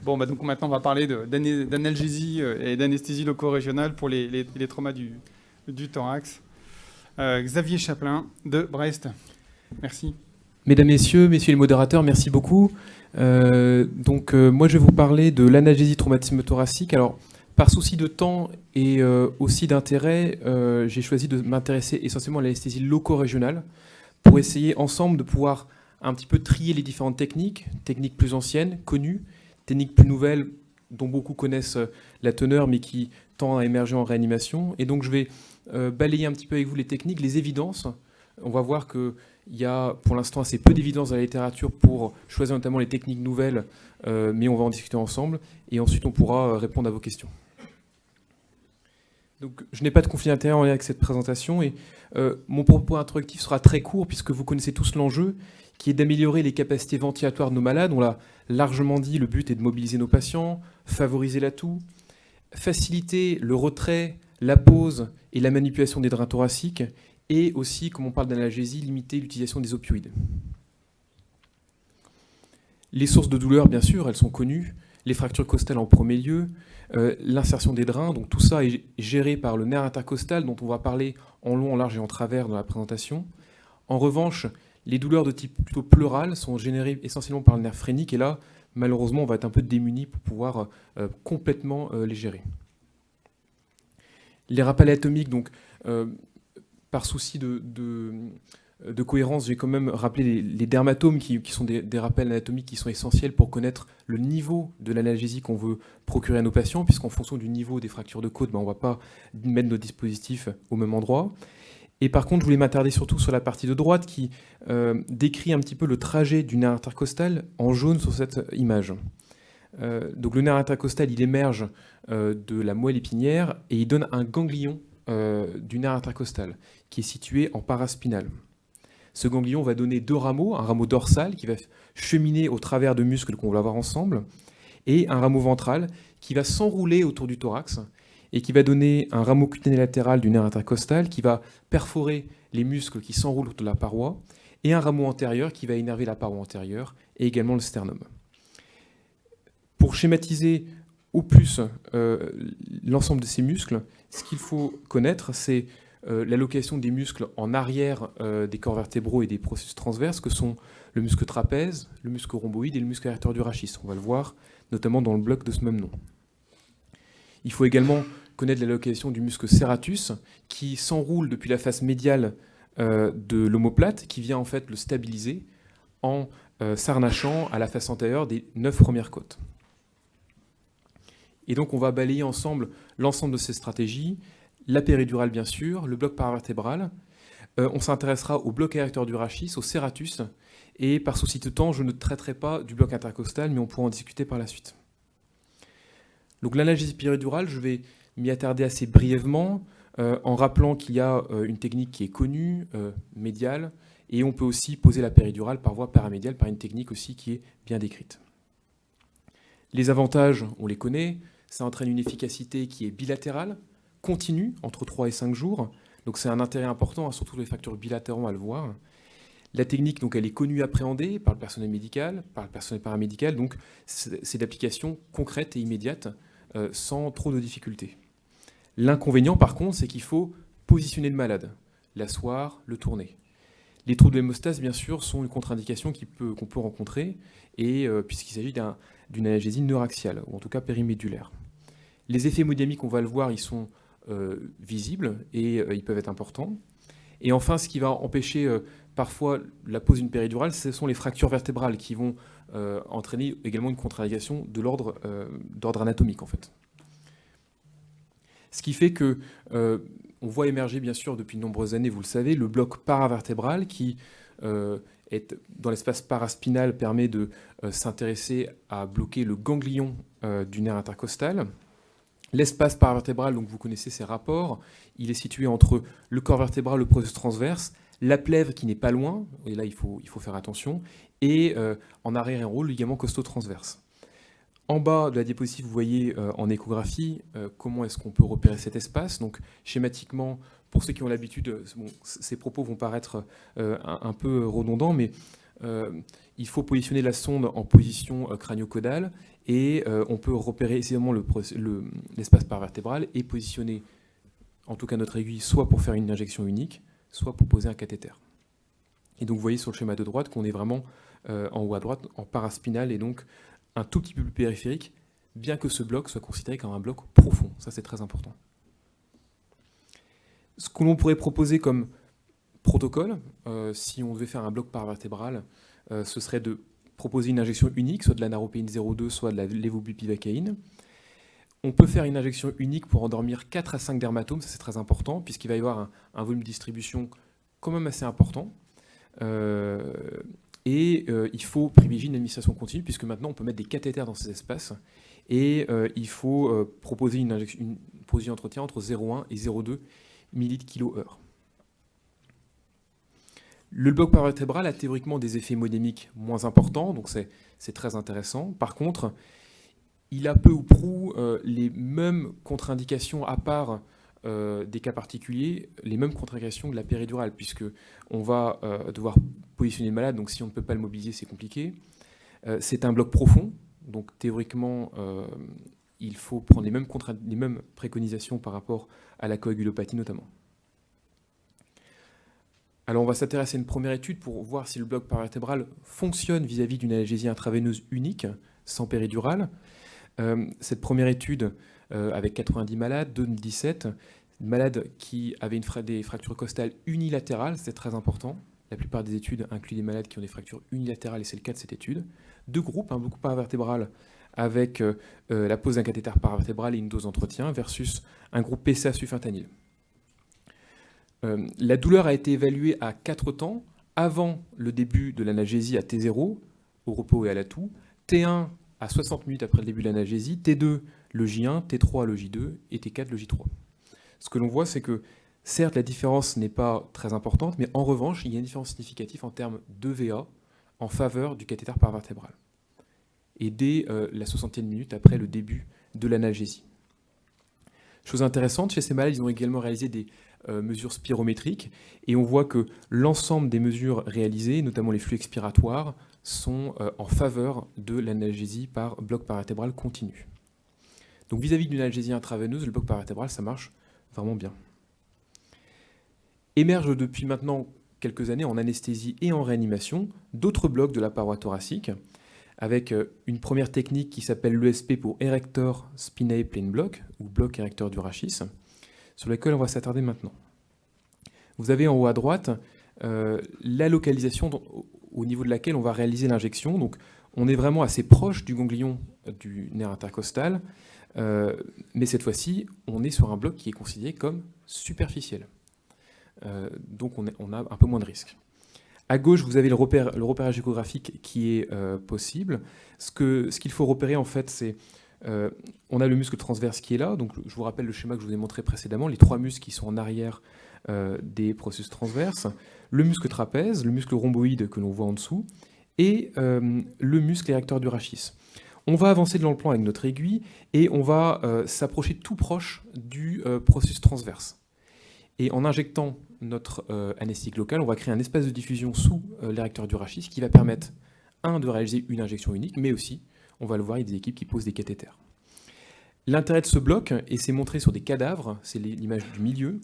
Bon, bah donc maintenant, on va parler d'analgésie et d'anesthésie loco-régionale pour les traumas du thorax. Xavier Chaplin de Brest. Merci. Mesdames, messieurs les modérateurs, merci beaucoup. Moi, je vais vous parler de l'analgésie traumatisme thoracique. Alors, par souci de temps et aussi d'intérêt, j'ai choisi de m'intéresser essentiellement à l'anesthésie loco-régionale pour essayer ensemble de pouvoir un petit peu trier les différentes techniques plus anciennes, connues, techniques plus nouvelles dont beaucoup connaissent la teneur mais qui tendent à émerger en réanimation. Et donc, je vais balayer un petit peu avec vous les techniques, les évidences. On va voir qu'il y a pour l'instant assez peu d'évidence dans la littérature pour choisir notamment les techniques nouvelles, mais on va en discuter ensemble et ensuite on pourra répondre à vos questions. Donc, je n'ai pas de conflit d'intérêt en lien avec cette présentation et mon propos introductif sera très court puisque vous connaissez tous l'enjeu qui est d'améliorer les capacités ventilatoires de nos malades. On l'a largement dit, le but est de mobiliser nos patients, favoriser l'atout, faciliter le retrait, la pose et la manipulation des drains thoraciques et aussi, comme on parle d'analgésie, limiter l'utilisation des opioïdes. Les sources de douleur, bien sûr, elles sont connues. Les fractures costales en premier lieu, l'insertion des drains, donc tout ça est géré par le nerf intercostal dont on va parler en long, en large et en travers dans la présentation. En revanche, les douleurs de type plutôt pleural sont générées essentiellement par le nerf phrénique et là, malheureusement, on va être un peu démunis pour pouvoir complètement les gérer. Les rappels atomiques, donc par souci de cohérence, j'ai quand même rappelé les dermatomes qui sont des rappels anatomiques qui sont essentiels pour connaître le niveau de l'analgésie qu'on veut procurer à nos patients, puisqu'en fonction du niveau des fractures de côte, on ne va pas mettre nos dispositifs au même endroit. Et par contre, je voulais m'attarder surtout sur la partie de droite qui décrit un petit peu le trajet du nerf intercostal en jaune sur cette image. Donc le nerf intercostal, il émerge de la moelle épinière et il donne un ganglion du nerf intercostal qui est situé en paraspinal. Ce ganglion va donner deux rameaux, un rameau dorsal qui va cheminer au travers de muscles qu'on va voir ensemble, et un rameau ventral qui va s'enrouler autour du thorax et qui va donner un rameau cutané latéral du nerf intercostal qui va perforer les muscles qui s'enroulent autour de la paroi, et un rameau antérieur qui va énerver la paroi antérieure et également le sternum. Pour schématiser au plus l'ensemble de ces muscles, ce qu'il faut connaître, c'est l'allocation des muscles en arrière des corps vertébraux et des processus transverses, que sont le muscle trapèze, le muscle rhomboïde et le muscle érecteur du rachis. On va le voir notamment dans le bloc de ce même nom. Il faut également connaître l'allocation du muscle serratus, qui s'enroule depuis la face médiale de l'omoplate, qui vient en fait le stabiliser en s'harnachant à la face antérieure des 9 premières côtes. Et donc on va balayer ensemble l'ensemble de ces stratégies, la péridurale bien sûr, le bloc paravertébral. On s'intéressera au bloc érecteur du rachis, au serratus, et par souci de temps, je ne traiterai pas du bloc intercostal, mais on pourra en discuter par la suite. Donc l'analgésie péridurale, je vais m'y attarder assez brièvement, en rappelant qu'il y a une technique qui est connue, médiale, et on peut aussi poser la péridurale par voie paramédiale, par une technique aussi qui est bien décrite. Les avantages, on les connaît, ça entraîne une efficacité qui est bilatérale, continue, entre 3 et 5 jours, donc c'est un intérêt important, surtout les facteurs bilatéraux, on va le voir. La technique, donc, elle est connue, appréhendée par le personnel médical, par le personnel paramédical, donc c'est d'application concrète et immédiate, sans trop de difficultés. L'inconvénient, par contre, c'est qu'il faut positionner le malade, l'asseoir, le tourner. Les troubles d'hémostase, bien sûr, sont une contre-indication qu'on peut rencontrer, et puisqu'il s'agit d'une analgésie neuraxiale, ou en tout cas périmédulaire. Les effets hémodynamiques, on va le voir, ils sont visibles et ils peuvent être importants. Et enfin, ce qui va empêcher parfois la pose d'une péridurale, ce sont les fractures vertébrales qui vont entraîner également une contre-indication d'ordre anatomique, en fait. Ce qui fait que on voit émerger, bien sûr, depuis de nombreuses années, vous le savez, le bloc paravertébral qui est dans l'espace paraspinal, permet de s'intéresser à bloquer le ganglion du nerf intercostal. L'espace paravertébral, donc vous connaissez ces rapports, il est situé entre le corps vertébral, le processus transverse, la plèvre qui n'est pas loin, et là il faut faire attention, et en arrière et en haut, le ligament costo-transverse. En bas de la diapositive, vous voyez en échographie comment est-ce qu'on peut repérer cet espace. Donc schématiquement, pour ceux qui ont l'habitude, ces propos vont paraître un peu redondants, mais il faut positionner la sonde en position crânio-caudale Et on peut repérer aisément l'espace paravertébral et positionner, en tout cas notre aiguille, soit pour faire une injection unique, soit pour poser un cathéter. Et donc vous voyez sur le schéma de droite qu'on est vraiment en haut à droite, en paraspinal, et donc un tout petit peu plus périphérique, bien que ce bloc soit considéré comme un bloc profond. Ça, c'est très important. Ce que l'on pourrait proposer comme protocole, si on devait faire un bloc paravertébral, ce serait de proposer une injection unique, soit de la naropéine 0,2, soit de la lévobupivacaïne. On peut faire une injection unique pour endormir 4 à 5 dermatomes, ça c'est très important, puisqu'il va y avoir un volume de distribution quand même assez important. Il faut privilégier une administration continue, puisque maintenant on peut mettre des cathéters dans ces espaces, et il faut proposer une position d'entretien entre 0,1 et 0,2 ml/kH. Le bloc paravertébral a théoriquement des effets hémodynamiques moins importants, donc c'est très intéressant. Par contre, il a peu ou prou les mêmes contre-indications, à part des cas particuliers, les mêmes contre-indications que la péridurale, puisqu'on va devoir positionner le malade, donc si on ne peut pas le mobiliser, c'est compliqué. C'est un bloc profond, donc théoriquement, il faut prendre les mêmes préconisations par rapport à la coagulopathie notamment. Alors on va s'intéresser à une première étude pour voir si le bloc paravertébral fonctionne vis-à-vis d'une analgésie intraveineuse unique, sans péridurale. Cette première étude, avec 90 malades, 2017, malades qui avaient des fractures costales unilatérales, c'est très important. La plupart des études incluent des malades qui ont des fractures unilatérales, et c'est le cas de cette étude. 2 groupes, un bloc paravertébral avec la pose d'un cathéter paravertébral et une dose d'entretien, versus un groupe PCA sulfentanyl. La douleur a été évaluée à 4 temps, avant le début de l'analgésie à T0, au repos et à l'atout, T1 à 60 minutes après le début de l'analgésie, T2 le J1, T3 le J2 et T4 le J3. Ce que l'on voit, c'est que certes la différence n'est pas très importante, mais en revanche, il y a une différence significative en termes d'EVA en faveur du cathéter paravertébral. Et dès la 60e minute après le début de l'analgésie. Chose intéressante, chez ces malades, ils ont également réalisé des mesures spirométriques, et on voit que l'ensemble des mesures réalisées, notamment les flux expiratoires, sont en faveur de l'analgésie par bloc paravertébral continu. Donc vis-à-vis d'une analgésie intraveineuse, le bloc paravertébral, ça marche vraiment bien. Émergent depuis maintenant quelques années en anesthésie et en réanimation d'autres blocs de la paroi thoracique, avec une première technique qui s'appelle l'ESP pour Erector Spinae Plane Block, ou bloc érecteur du rachis, sur lequel on va s'attarder maintenant. Vous avez en haut à droite la localisation au niveau de laquelle on va réaliser l'injection. Donc on est vraiment assez proche du ganglion du nerf intercostal, mais cette fois-ci, on est sur un bloc qui est considéré comme superficiel. Donc on a un peu moins de risque. À gauche, vous avez le repérage échographique qui est possible. Ce qu'il faut repérer, en fait, c'est on a le muscle transverse qui est là. Donc, je vous rappelle le schéma que je vous ai montré précédemment, les 3 muscles qui sont en arrière des processus transverses, le muscle trapèze, le muscle rhomboïde que l'on voit en dessous, et le muscle érecteur du rachis. On va avancer dans le plan avec notre aiguille, et on va s'approcher tout proche du processus transverse. Et en injectant notre anesthésique local, on va créer un espace de diffusion sous l'érecteur du rachis qui va permettre, de réaliser une injection unique, mais aussi, on va le voir, il y a des équipes qui posent des cathéters. L'intérêt de ce bloc, et c'est montré sur des cadavres, c'est l'image du milieu,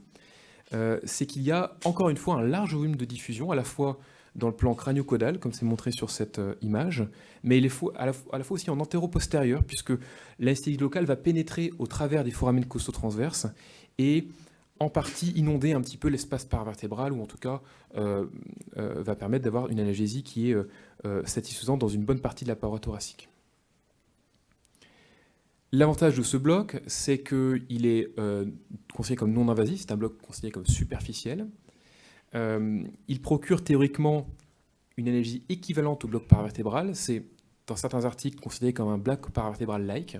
c'est qu'il y a encore une fois un large volume de diffusion, à la fois dans le plan crânio-caudal, comme c'est montré sur cette image, mais il est à la fois aussi en antéro-postérieur, puisque l'anesthésie locale va pénétrer au travers des foramen costo-transverses et en partie inonder un petit peu l'espace paravertébral, ou en tout cas va permettre d'avoir une analgésie qui est satisfaisante dans une bonne partie de la paroi thoracique. L'avantage de ce bloc, c'est qu'il est considéré comme non invasif, c'est un bloc considéré comme superficiel. Il procure théoriquement une analgésie équivalente au bloc paravertébral. C'est dans certains articles considéré comme un bloc paravertébral-like.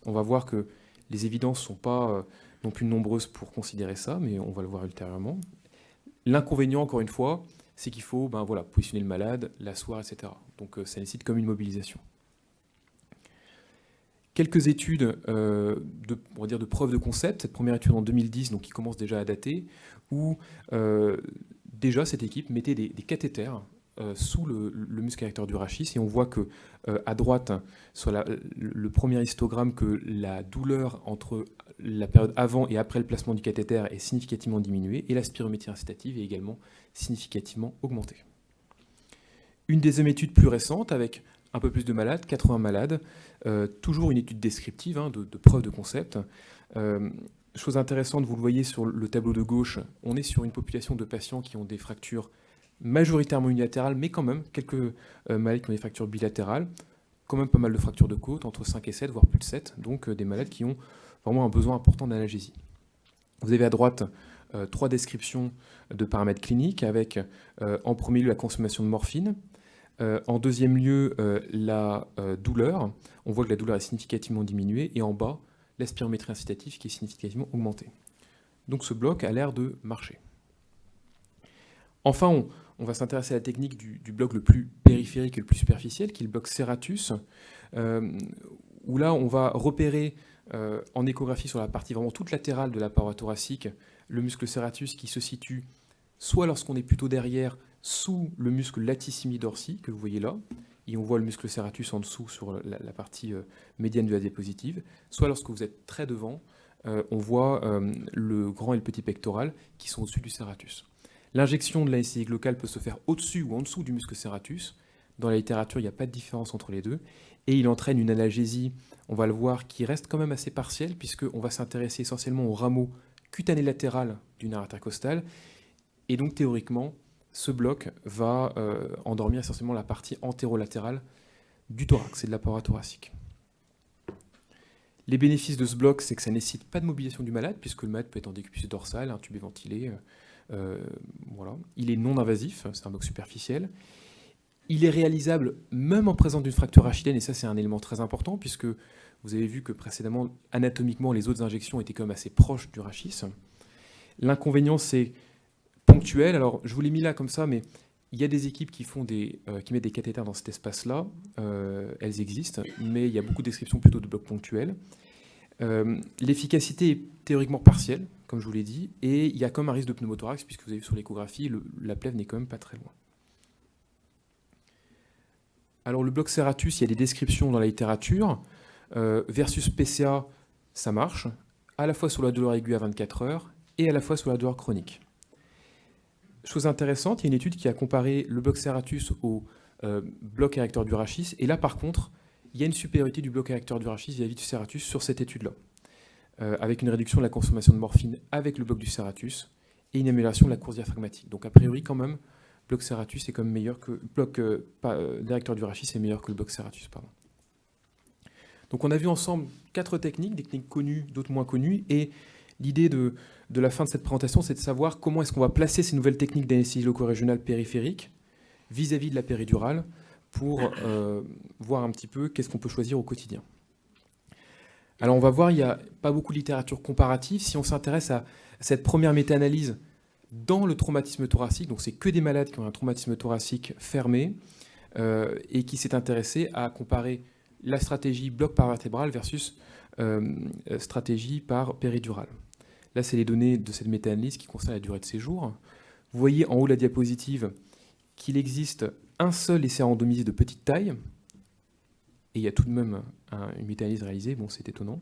On va voir que les évidences ne sont pas non plus nombreuses pour considérer ça, mais on va le voir ultérieurement. L'inconvénient, encore une fois, c'est qu'il faut positionner le malade, l'asseoir, etc. Donc ça nécessite comme une mobilisation. Quelques études de preuve de concept. Cette première étude en 2010, donc qui commence déjà à dater, où déjà cette équipe mettait des cathéters sous le muscle érecteur du rachis, et on voit que à droite, sur le premier histogramme, que la douleur entre la période avant et après le placement du cathéter est significativement diminuée, et la spirométrie incitative est également significativement augmentée. Une deuxième étude plus récente, avec un peu plus de malades, 80 malades, toujours une étude descriptive, de preuve de concept. Chose intéressante, vous le voyez sur le tableau de gauche, on est sur une population de patients qui ont des fractures majoritairement unilatérales, mais quand même quelques malades qui ont des fractures bilatérales, quand même pas mal de fractures de côte, entre 5 et 7, voire plus de 7, donc des malades qui ont vraiment un besoin important d'analgésie. Vous avez à droite 3 descriptions de paramètres cliniques, avec en premier lieu la consommation de morphine, en deuxième lieu la douleur. On voit que la douleur est significativement diminuée, et en bas, la spirométrie incitative qui est significativement augmentée. Donc ce bloc a l'air de marcher. Enfin, on va s'intéresser à la technique du bloc le plus périphérique et le plus superficiel, qui est le bloc serratus, où là, on va repérer en échographie sur la partie vraiment toute latérale de la paroi thoracique le muscle serratus qui se situe soit lorsqu'on est plutôt derrière, sous le muscle latissimus dorsi, que vous voyez là, et on voit le muscle serratus en dessous sur la partie médiane de la diapositive, soit lorsque vous êtes très devant, on voit le grand et le petit pectoral qui sont au-dessus du serratus. L'injection de l'anesthésie locale peut se faire au-dessus ou en dessous du muscle serratus. Dans la littérature, il n'y a pas de différence entre les deux. Et il entraîne une analgésie, on va le voir, qui reste quand même assez partielle, puisqu'on va s'intéresser essentiellement au rameau cutané latéral du nerf intercostal. Et donc, théoriquement, ce bloc va endormir essentiellement la partie antérolatérale du thorax et de la paroi thoracique. Les bénéfices de ce bloc, c'est que ça ne nécessite pas de mobilisation du malade, puisque le malade peut être en décubitus dorsale, intubé, ventilé. Voilà. Il est non invasif, c'est un bloc superficiel. Il est réalisable même en présence d'une fracture rachidienne, et ça c'est un élément très important, puisque vous avez vu que précédemment, anatomiquement, les autres injections étaient quand même assez proches du rachis. L'inconvénient, c'est ponctuel. Alors, je vous l'ai mis là comme ça, mais il y a des équipes qui mettent des cathéters dans cet espace-là. Elles existent, mais il y a beaucoup de descriptions plutôt de blocs ponctuels. L'efficacité est théoriquement partielle, comme je vous l'ai dit, et il y a quand même un risque de pneumothorax, puisque vous avez vu sur l'échographie, la plèvre n'est quand même pas très loin. Alors le bloc serratus, il y a des descriptions dans la littérature. Versus PCA, ça marche, à la fois sur la douleur aiguë à 24 heures et à la fois sur la douleur chronique. Chose intéressante, il y a une étude qui a comparé le bloc serratus au bloc érecteur du rachis, et là par contre, il y a une supériorité du bloc érecteur du rachis vis-à-vis du serratus sur cette étude-là, avec une réduction de la consommation de morphine avec le bloc du serratus et une amélioration de la course diaphragmatique. Donc a priori quand même, bloc serratus est quand même meilleur que bloc érecteur du rachis est meilleur que le bloc serratus, pardon. Donc on a vu ensemble 4 techniques, des techniques connues, d'autres moins connues, et l'idée de la fin de cette présentation, c'est de savoir comment est-ce qu'on va placer ces nouvelles techniques d'anesthésie loco-régionale périphérique vis-à-vis de la péridurale pour voir un petit peu qu'est-ce qu'on peut choisir au quotidien. Alors on va voir, il n'y a pas beaucoup de littérature comparative. Si on s'intéresse à cette première méta-analyse dans le traumatisme thoracique, donc c'est que des malades qui ont un traumatisme thoracique fermé, et qui s'est intéressé à comparer la stratégie bloc par vertébrale versus stratégie par péridurale. Là, c'est les données de cette méta-analyse qui concerne la durée de séjour. Vous voyez en haut de la diapositive qu'il existe un seul essai randomisé de petite taille, et il y a tout de même une méta-analyse réalisée, bon, c'est étonnant,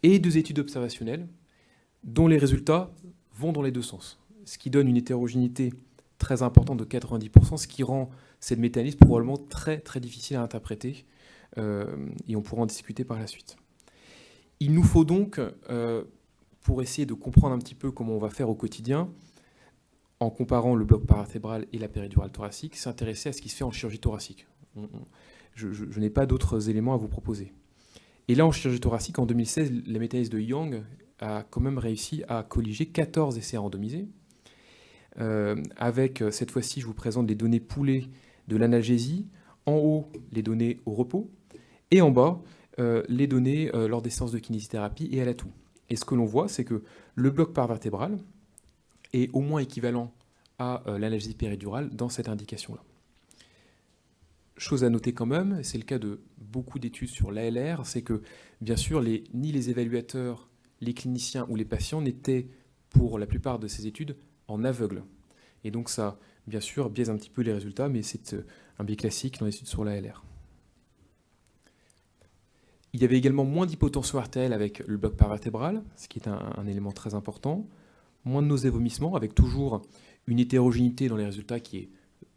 et 2 études observationnelles dont les résultats vont dans les 2 sens, ce qui donne une hétérogénéité très importante de 90%, ce qui rend cette méta-analyse probablement très, très difficile à interpréter, et on pourra en discuter par la suite. Il nous faut donc, pour essayer de comprendre un petit peu comment on va faire au quotidien, en comparant le bloc paravertébral et la péridurale thoracique, s'intéresser à ce qui se fait en chirurgie thoracique. Je n'ai pas d'autres éléments à vous proposer. Et là, en chirurgie thoracique, en 2016, la méta-analyse de Yang a quand même réussi à colliger 14 essais randomisés, avec, cette fois-ci, je vous présente les données poolées de l'analgésie, en haut, les données au repos, et en bas, les données lors des séances de kinésithérapie et à la toux. Et ce que l'on voit, c'est que le bloc paravertébral est au moins équivalent à l'analgésie péridurale dans cette indication-là. Chose à noter quand même, c'est le cas de beaucoup d'études sur l'ALR, c'est que, bien sûr, ni les évaluateurs, les cliniciens ou les patients n'étaient, pour la plupart de ces études, en aveugle. Et donc ça bien sûr, biaise un petit peu les résultats, mais c'est un biais classique dans les études sur la LR. Il y avait également moins d'hypotension artérielle avec le bloc paravertébral, ce qui est un élément très important. Moins de nausées et vomissements, avec toujours une hétérogénéité dans les résultats qui est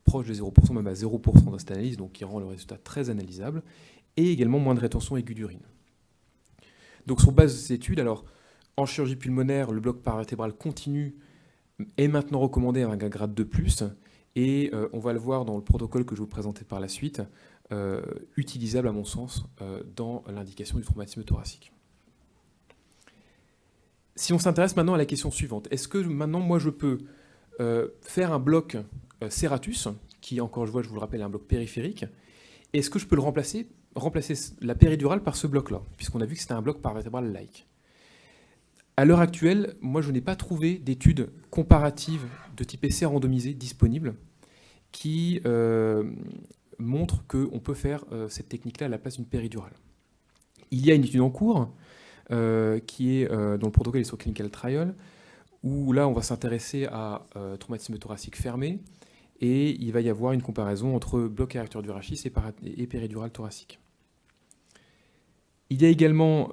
proche de 0%, même à 0% dans cette analyse, donc qui rend le résultat très analysable. Et également moins de rétention aiguë d'urine. Donc sur base de ces études, alors en chirurgie pulmonaire, le bloc paravertébral continu est maintenant recommandé avec un grade 2+, et on va le voir dans le protocole que je vais vous présenter par la suite, utilisable à mon sens dans l'indication du traumatisme thoracique. Si on s'intéresse maintenant à la question suivante, est-ce que maintenant moi je peux faire un bloc serratus, qui encore je vous le rappelle est un bloc périphérique, est-ce que je peux le remplacer la péridurale par ce bloc-là, puisqu'on a vu que c'était un bloc paravertébral-like. À l'heure actuelle, moi je n'ai pas trouvé d'études comparatives de type essai randomisé disponibles qui montrent qu'on peut faire cette technique-là à la place d'une péridurale. Il y a une étude en cours qui est dont le protocole est sur Clinical Trial, où là on va s'intéresser à traumatisme thoracique fermé, et il va y avoir une comparaison entre bloc érecteur du rachis et péridurale thoracique. Il y a également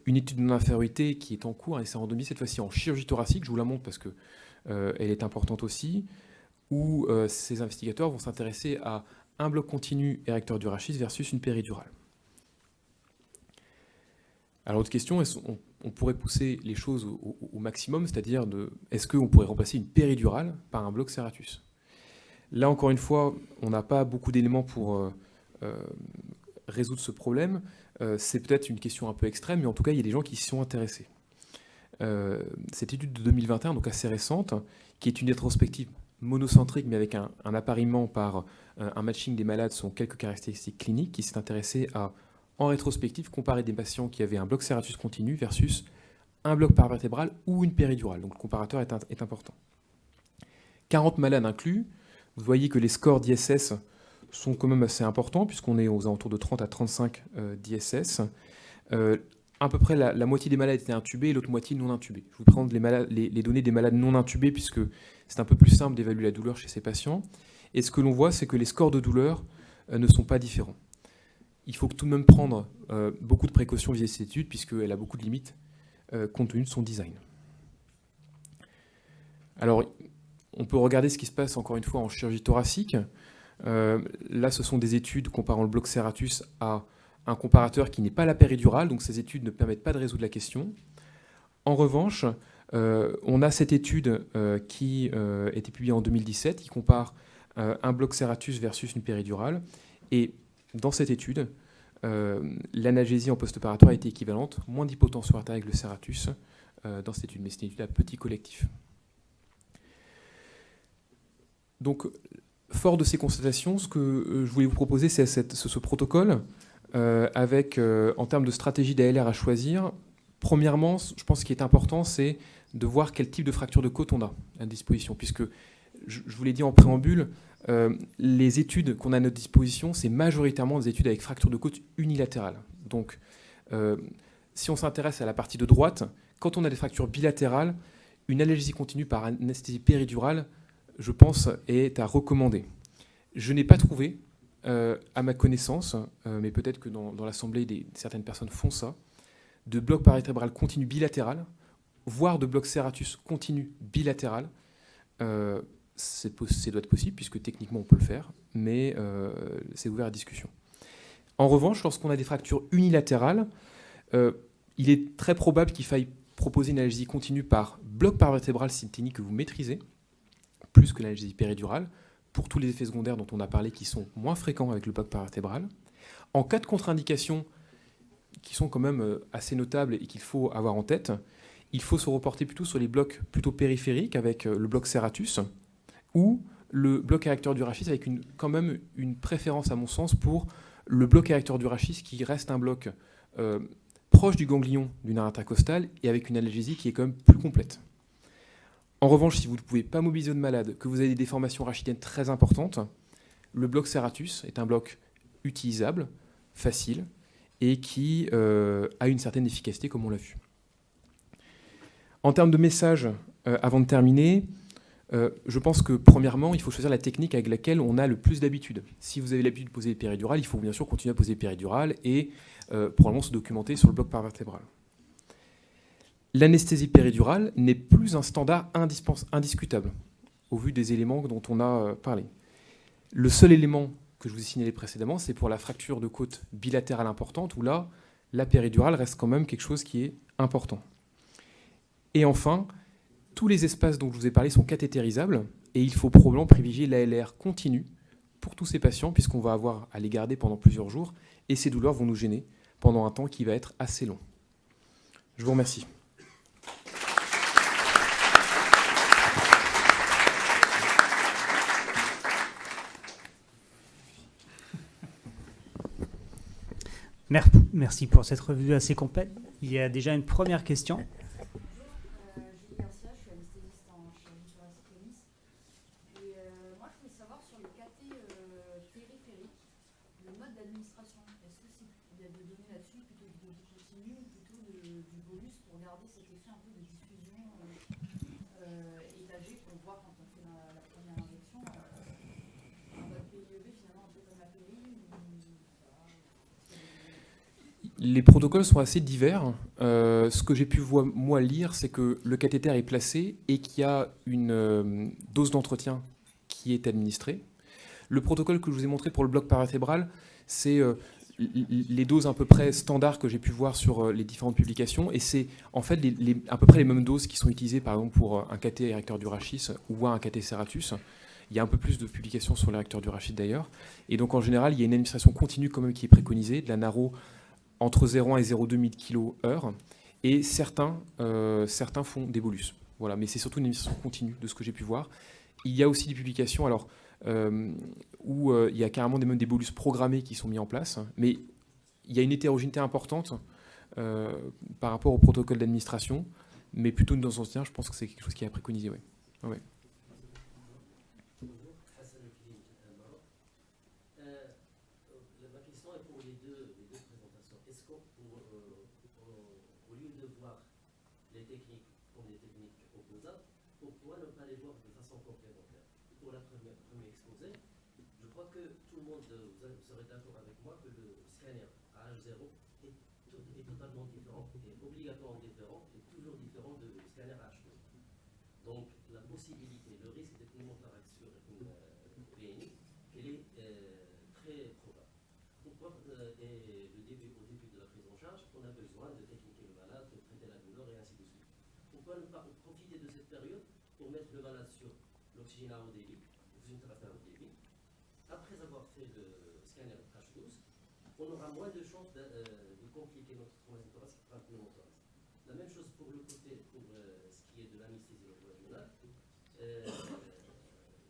une étude de non-infériorité qui est en cours, et c'est randomisé cette fois-ci en chirurgie thoracique, je vous la montre parce qu'elle est importante aussi, où ces investigateurs vont s'intéresser à un bloc continu érecteur du rachis versus une péridurale. Alors, autre question, on pourrait pousser les choses au maximum, c'est-à-dire est-ce qu'on pourrait remplacer une péridurale par un bloc serratus? Là, encore une fois, on n'a pas beaucoup d'éléments pour résoudre ce problème. C'est peut-être une question un peu extrême, mais en tout cas, il y a des gens qui s'y sont intéressés. Cette étude de 2021, donc assez récente, qui est une rétrospective monocentrique, mais avec un appariement par un matching des malades selon quelques caractéristiques cliniques, qui s'est intéressée à, en rétrospective, comparer des patients qui avaient un bloc serratus continu versus un bloc paravertébral ou une péridurale. Donc le comparateur est important. 40 malades inclus. Vous voyez que les scores d'ISS sont quand même assez importants, puisqu'on est aux alentours de 30 à 35 d'ISS. À peu près la moitié des malades étaient intubés et l'autre moitié non intubés. Je vais prendre les données des malades non intubés, puisque c'est un peu plus simple d'évaluer la douleur chez ces patients. Et ce que l'on voit, c'est que les scores de douleur ne sont pas différents. Il faut tout de même prendre beaucoup de précautions vis-à-vis de cette étude, puisqu'elle a beaucoup de limites compte tenu de son design. Alors, on peut regarder ce qui se passe encore une fois en chirurgie thoracique. Là, ce sont des études comparant le bloc serratus à un comparateur qui n'est pas la péridurale, donc ces études ne permettent pas de résoudre la question. En revanche, on a cette étude qui a été publiée en 2017, qui compare un bloc serratus versus une péridurale. Et dans cette étude, l'analgésie en post-opératoire a été équivalente, moins d'hypotension artérielle avec le serratus dans cette étude, mais c'est une étude à petit collectif. Donc, fort de ces constatations, ce que je voulais vous proposer, c'est ce protocole avec, en termes de stratégie d'ALR à choisir. Premièrement, je pense ce qui est important, c'est de voir quel type de fracture de côte on a à disposition, puisque, je vous l'ai dit en préambule, les études qu'on a à notre disposition, c'est majoritairement des études avec fracture de côte unilatérale. Donc, si on s'intéresse à la partie de droite, quand on a des fractures bilatérales, une analgésie continue par anesthésie péridurale, je pense, est à recommander. Je n'ai pas trouvé, à ma connaissance, mais peut-être que dans l'assemblée, certaines personnes font ça, de bloc paravertébral continu bilatéral, voire de bloc serratus continu bilatéral. Ça doit être possible, puisque techniquement on peut le faire, mais c'est ouvert à discussion. En revanche, lorsqu'on a des fractures unilatérales, il est très probable qu'il faille proposer une analgésie continue par bloc paravertébral, c'est une technique que vous maîtrisez, plus que l'analgésie péridurale, pour tous les effets secondaires dont on a parlé qui sont moins fréquents avec le bloc paravertébral. En cas de contre-indication, qui sont quand même assez notables et qu'il faut avoir en tête, il faut se reporter plutôt sur les blocs plutôt périphériques avec le bloc serratus ou le bloc érecteur du rachis avec quand même une préférence à mon sens pour le bloc érecteur du rachis qui reste un bloc proche du ganglion du nerf intercostal et avec une analgésie qui est quand même plus complète. En revanche, si vous ne pouvez pas mobiliser de malade, que vous avez des déformations rachidiennes très importantes, le bloc serratus est un bloc utilisable, facile, et qui a une certaine efficacité, comme on l'a vu. En termes de message, avant de terminer, Je pense que, premièrement, il faut choisir la technique avec laquelle on a le plus d'habitude. Si vous avez l'habitude de poser des péridurales, il faut bien sûr continuer à poser des péridurales et probablement se documenter sur le bloc paravertébral. L'anesthésie péridurale n'est plus un standard indiscutable, au vu des éléments dont on a parlé. Le seul élément que je vous ai signalé précédemment, c'est pour la fracture de côte bilatérale importante, où là, la péridurale reste quand même quelque chose qui est important. Et enfin, tous les espaces dont je vous ai parlé sont cathétérisables, et il faut probablement privilégier l'ALR continue pour tous ces patients, puisqu'on va avoir à les garder pendant plusieurs jours, et ces douleurs vont nous gêner pendant un temps qui va être assez long. Je vous remercie. Merci pour cette revue assez complète. Il y a déjà une première question. Julie Garcia, je suis anesthésiste en chirurgie thoracique clinique. Et moi, je voulais savoir sur le cathé périphérique, le mode d'administration. Est-ce que il y a des données là-dessus, plutôt du débit continu ou plutôt du bolus pour garder cet effet un peu de diffusion étagée qu'on voit quand on fait la première injection, un mode PIEV finalement un peu comme la péri Les protocoles sont assez divers. Ce que j'ai pu moi lire, c'est que le cathéter est placé et qu'il y a une dose d'entretien qui est administrée. Le protocole que je vous ai montré pour le bloc paravertébral, c'est les doses à peu près standards que j'ai pu voir sur les différentes publications. Et c'est en fait à peu près les mêmes doses qui sont utilisées par exemple pour un cathé réacteur du rachis ou un cathé Ceratus. Il y a un peu plus de publications sur les réacteurs du rachis d'ailleurs. Et donc en général, il y a une administration continue quand même qui est préconisée, de la naro entre 0,1 et 0,2 kg/h, et certains font des bolus. Voilà, mais c'est surtout une administration continue de ce que j'ai pu voir. Il y a aussi des publications alors, où il y a carrément même des bolus programmés qui sont mis en place, mais il y a une hétérogénéité importante par rapport au protocole d'administration, mais plutôt dans ce sens, je pense que c'est quelque chose qui est à préconiser. Ouais. Ouais. Ma question est pour les deux présentations. Est-ce qu'au lieu de voir les techniques comme des techniques opposables, pourquoi ne pas les voir de façon complémentaire? Pour la premier exposé, je crois que tout le monde, vous serez d'accord avec moi que le scanner à H0 est totalement différent, est obligatoirement différent et toujours différent du scanner à H2. Donc la possibilité, le risque de pneumothorax sur une PNI, elle est très probable. Pourquoi et au début de la prise en charge, on a besoin de techniquer le malade, de traiter la douleur et ainsi de suite. Pourquoi ne pas profiter de cette période pour mettre le malade sur l'oxygène à haut débit, l'oxygène thérapie à haut débit. Après avoir fait le scanner H12, on aura moins de chances de compliquer notre troisième thoracique par un pneumothorax. La même chose pour le côté, pour ce qui est de l'anesthésie régionale.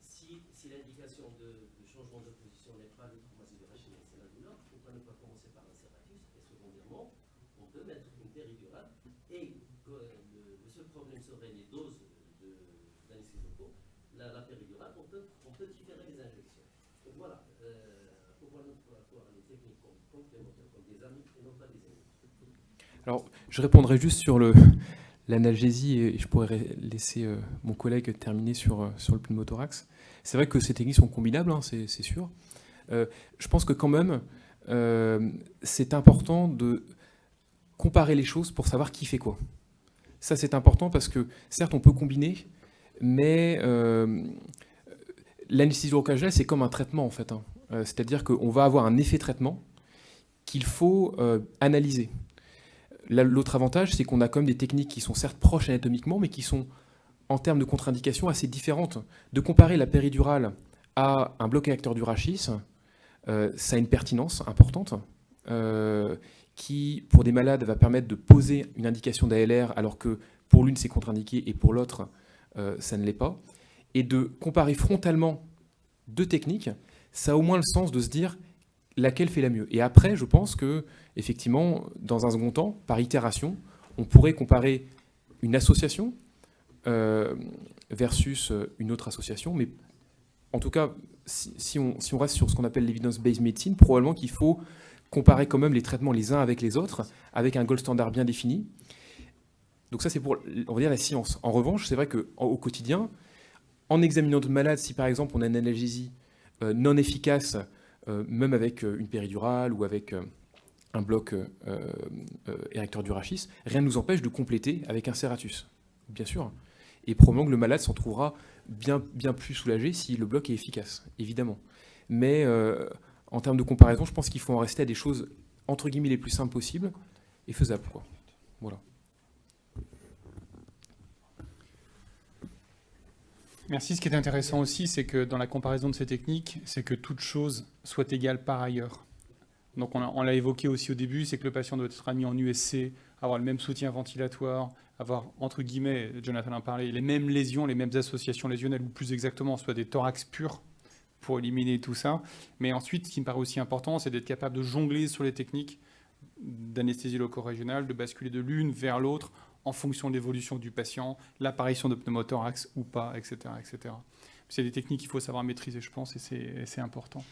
Si l'indication de changement de position n'est pas le traumatisme du rachis, mais c'est la douleur, pourquoi ne pas commencer par un Ceratus? Et secondairement, on peut mettre une péridurale. Et le seul problème serait les doses d'anesthésie locaux. La péridurale, on peut différer les injections. Donc voilà, pourquoi ne pas avoir les techniques complémentaires comme des amis et non pas des ennemis? Alors, je répondrai juste sur l'analgésie et je pourrais laisser mon collègue terminer sur le pneumothorax. C'est vrai que ces techniques sont combinables, hein, c'est sûr. Je pense que quand même, c'est important de comparer les choses pour savoir qui fait quoi. Ça, c'est important parce que, certes, on peut combiner, mais l'anesthésie locale, c'est comme un traitement, en fait. Hein. C'est-à-dire qu'on va avoir un effet traitement qu'il faut analyser. L'autre avantage, c'est qu'on a quand même des techniques qui sont certes proches anatomiquement, mais qui sont, en termes de contre-indications, assez différentes. De comparer la péridurale à un bloc réacteur du rachis, ça a une pertinence importante, qui, pour des malades, va permettre de poser une indication d'ALR, alors que pour l'une, c'est contre-indiqué, et pour l'autre, ça ne l'est pas. Et de comparer frontalement deux techniques, ça a au moins le sens de se dire laquelle fait la mieux. Et après, je pense que, effectivement, dans un second temps, par itération, on pourrait comparer une association versus une autre association. Mais en tout cas, si on reste sur ce qu'on appelle l'evidence-based medicine, probablement qu'il faut comparer quand même les traitements les uns avec les autres, avec un gold standard bien défini. Donc ça, c'est pour, on va dire, la science. En revanche, c'est vrai qu'au quotidien, en examinant d'autres malades, si par exemple on a une analgésie non efficace, même avec une péridurale ou avec un bloc érecteur du rachis, rien ne nous empêche de compléter avec un serratus, bien sûr. Et probablement que le malade s'en trouvera bien plus soulagé si le bloc est efficace, évidemment. Mais en termes de comparaison, je pense qu'il faut en rester à des choses, entre guillemets, les plus simples possibles et faisables, quoi. Voilà. Merci. Ce qui est intéressant aussi, c'est que dans la comparaison de ces techniques, c'est que toute chose soit égale par ailleurs. Donc on l'a évoqué aussi au début, c'est que le patient doit être admis en USC, avoir le même soutien ventilatoire, avoir, entre guillemets, Jonathan en parlait, les mêmes lésions, les mêmes associations lésionnelles, ou plus exactement, soit des thorax purs pour éliminer tout ça. Mais ensuite, ce qui me paraît aussi important, c'est d'être capable de jongler sur les techniques d'anesthésie loco-régionale, de basculer de l'une vers l'autre en fonction de l'évolution du patient, l'apparition de pneumothorax ou pas, etc. etc. C'est des techniques qu'il faut savoir maîtriser, je pense, et c'est important.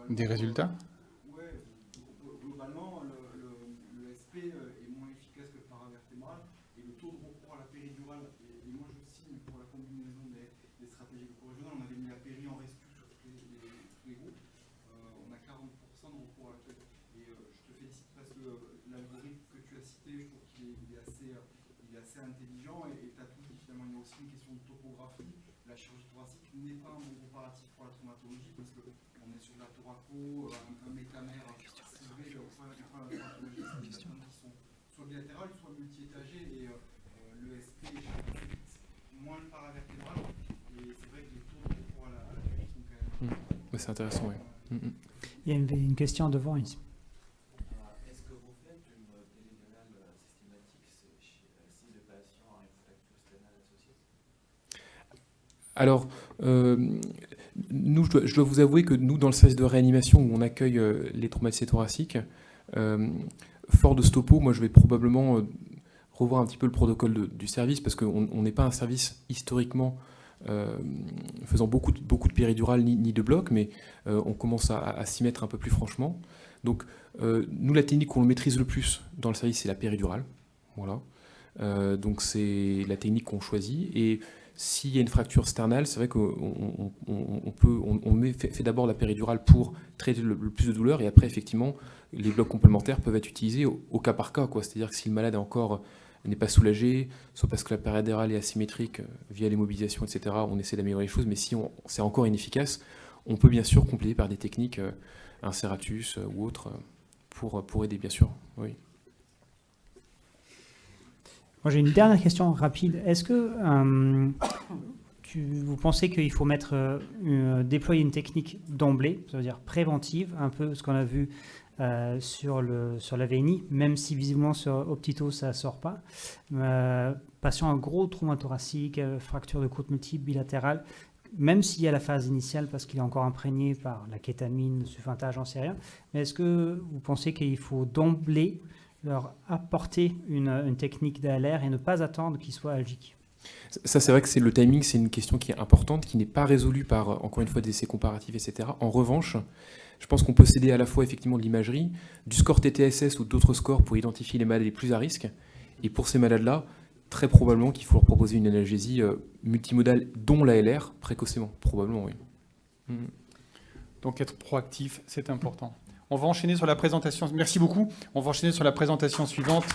Des résultats? Oui, globalement, le SP est moins efficace que le paravertébral et le taux de recours à la péridurale, et moi je signe pour la combinaison des stratégies loco-régionales, on avait mis la péri en restu sur tous les groupes, on a 40% de recours à la péri. Et je te félicite parce que l'algorithme que tu as cité, je trouve qu'il est assez intelligent et tu as tout dit finalement. Il y a aussi une question de topographie. La chirurgie thoracique n'est pas un bon comparatif pour la traumatologie parce que on est sur de la thoraco, un métamère, c'est vrai, des personnes qui sont soit bilatérales, soit multi-étagées, et le SP est moins le paravertébral, et c'est vrai que les taux de recours à la péri sont quand même... C'est intéressant, oui. Il y a une question devant ici. Est-ce que vous faites une péridurale systématique si le patient a une fracture sternale associée? Alors, nous, je dois vous avouer que nous, dans le service de réanimation où on accueille les traumatisés thoraciques, fort de ce topo, moi je vais probablement revoir un petit peu le protocole du service parce qu'on n'est pas un service historiquement faisant beaucoup de péridurales ni de blocs, mais on commence à s'y mettre un peu plus franchement. Donc, nous, la technique qu'on maîtrise le plus dans le service, c'est la péridurale. Voilà. Donc, c'est la technique qu'on choisit. Et s'il y a une fracture sternale, c'est vrai qu'on fait d'abord la péridurale pour traiter le plus de douleur, et après, effectivement, les blocs complémentaires peuvent être utilisés au cas par cas, quoi. C'est-à-dire que si le malade n'est pas soulagé, soit parce que la péridurale est asymétrique via l'immobilisation, etc., on essaie d'améliorer les choses, mais si c'est encore inefficace, on peut bien sûr compléter par des techniques, un serratus ou autre, pour aider, bien sûr. Oui. Moi, j'ai une dernière question rapide. Est-ce que vous pensez qu'il faut déployer une technique d'emblée, c'est-à-dire préventive, un peu ce qu'on a vu sur la VNI, même si visiblement sur Optito ça ne sort pas. Patient à gros trauma thoracique, fracture de côte multiple bilatérale, même s'il y a la phase initiale parce qu'il est encore imprégné par la kétamine, le sulfata, j'en sais rien. Mais est-ce que vous pensez qu'il faut d'emblée leur apporter une technique d'ALR et ne pas attendre qu'il soit algique? Ça, c'est vrai que le timing, c'est une question qui est importante, qui n'est pas résolue par, encore une fois, des essais comparatifs, etc. En revanche, je pense qu'on peut s'aider à la fois effectivement de l'imagerie, du score TTSS ou d'autres scores pour identifier les malades les plus à risque. Et pour ces malades-là, très probablement qu'il faut leur proposer une analgésie multimodale, dont l'ALR, précocement. Probablement, oui. Donc être proactif, c'est important. On va enchaîner sur la présentation. Merci beaucoup. On va enchaîner sur la présentation suivante.